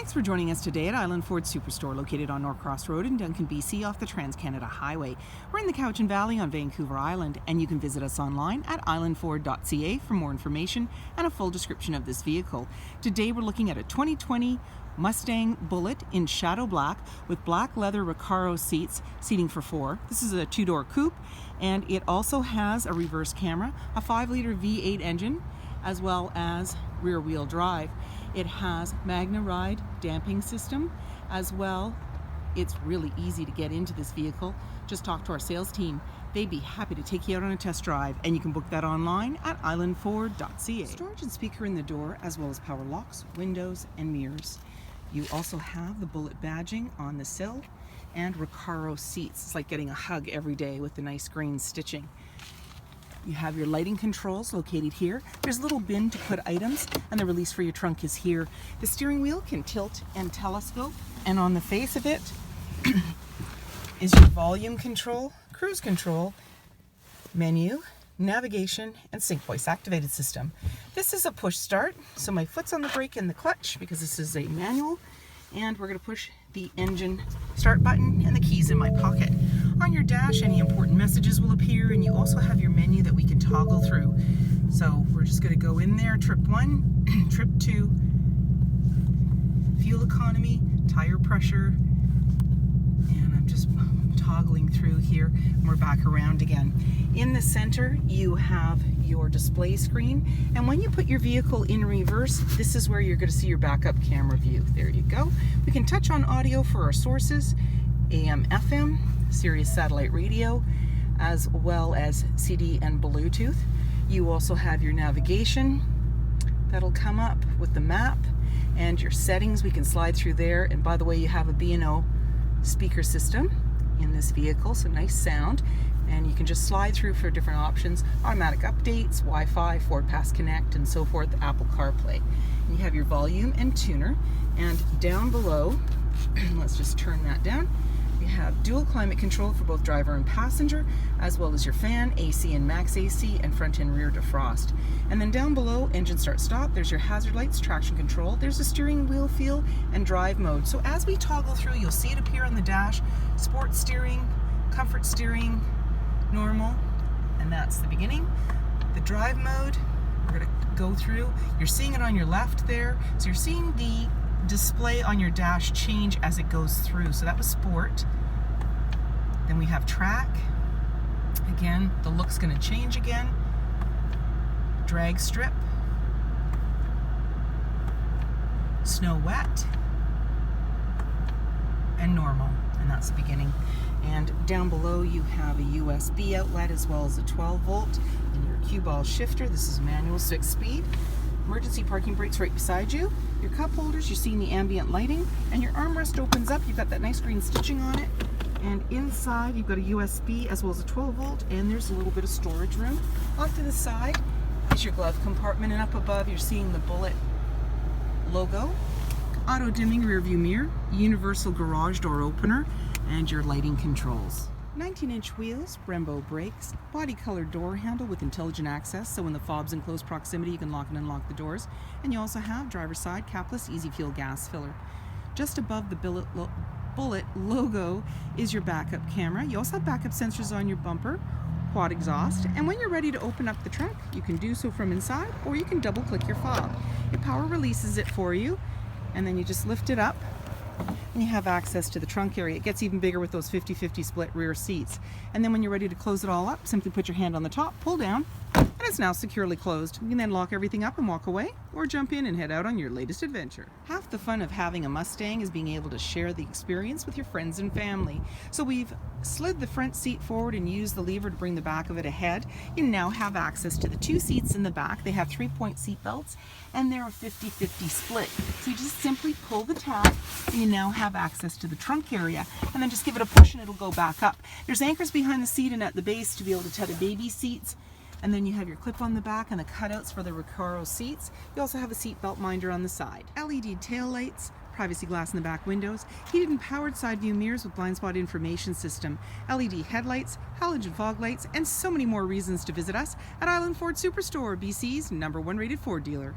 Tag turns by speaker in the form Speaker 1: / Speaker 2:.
Speaker 1: Thanks for joining us today at Island Ford Superstore, located on Norcross Road in Duncan, BC, off the Trans-Canada Highway. We're in the Cowichan Valley on Vancouver Island, and you can visit us online at islandford.ca for more information and a full description of this vehicle. Today we're looking at a 2020 Mustang Bullitt in shadow black with black leather Recaro seats, seating for 4. This is a 2-door coupe, and it also has a reverse camera, a 5-liter V8 engine, as well as rear-wheel drive. It has Magna Ride damping system as well. It's really easy to get into this vehicle. Just talk to our sales team. They'd be happy to take you out on a test drive, and you can book that online at islandford.ca. Storage and speaker in the door, as well as power locks, windows, and mirrors. You also have the Bullitt badging on the sill and Recaro seats. It's like getting a hug every day with the nice green stitching. You have your lighting controls located here. There's a little bin to put items, and the release for your trunk is here. The steering wheel can tilt and telescope, and on the face of it is your volume control, cruise control, menu, navigation, and sync voice activated system. This is a push start, so my foot's on the brake and the clutch because this is a manual, and we're going to push the engine start button and the keys in my pocket. On your dash, any important messages will appear, and you also have your menu that we can toggle through. So we're just going to go in there, trip 1, trip 2, fuel economy, tire pressure, and I'm just toggling through here, and we're back around again. In the center, you have your display screen, and when you put your vehicle in reverse, this is where you're going to see your backup camera view. There you go. We can touch on audio for our sources, AM, FM, Sirius satellite radio, as well as CD and Bluetooth. You also have your navigation that'll come up with the map, and your settings we can slide through there. And by the way, you have a B&O speaker system in this vehicle, so nice sound, and you can just slide through for different options: automatic updates, Wi-Fi, Ford Pass Connect, and so forth, Apple CarPlay. And you have your volume and tuner, and down below let's just turn that down. You have dual climate control for both driver and passenger, as well as your fan, AC and max AC, and front and rear defrost. And then down below, engine start stop, there's your hazard lights, traction control, there's the steering wheel feel, and drive mode. So as we toggle through, you'll see it appear on the dash: sport steering, comfort steering, normal, and that's the beginning. The drive mode, we're going to go through. You're seeing it on your left there, so you're seeing the display on your dash change as it goes through. So that was sport. Then we have track. Again, the look's going to change again. Drag strip. Snow wet. And normal. And that's the beginning. And down below you have a USB outlet as well as a 12 volt. And your cue ball shifter. This is manual 6-speed. Emergency parking brakes right beside you. Your cup holders, you're seeing the ambient lighting, and your armrest opens up. You've got that nice green stitching on it, and inside you've got a USB as well as a 12 volt, and there's a little bit of storage room. Off to the side is your glove compartment, and up above you're seeing the Bullitt logo, auto dimming rear view mirror, universal garage door opener, and your lighting controls. 19-inch wheels, Brembo brakes, body colored door handle with intelligent access, so when the fob's in close proximity you can lock and unlock the doors. And you also have driver's side capless easy fuel gas filler. Just above the Bullitt logo is your backup camera. You also have backup sensors on your bumper, quad exhaust, and when you're ready to open up the trunk, you can do so from inside, or you can double click your fob. It power releases it for you, and then you just lift it up, and you have access to the trunk area. It gets even bigger with those 50-50 split rear seats. And then when you're ready to close it all up, simply put your hand on the top, pull down, and it's now securely closed. You can then lock everything up and walk away, or jump in and head out on your latest adventure. Half the fun of having a Mustang is being able to share the experience with your friends and family. So we've slid the front seat forward and used the lever to bring the back of it ahead. You now have access to the 2 seats in the back. They have 3-point seat belts, and they're a 50-50 split. So you just simply pull the tab, and you now have access to the trunk area, and then just give it a push and it'll go back up. There's anchors behind the seat and at the base to be able to tether baby seats. And then you have your clip on the back and the cutouts for the Recaro seats. You also have a seat belt minder on the side. LED tail lights, privacy glass in the back windows, heated and powered side view mirrors with blind spot information system, LED headlights, halogen fog lights, and so many more reasons to visit us at Island Ford Superstore, BC's #1 rated Ford dealer.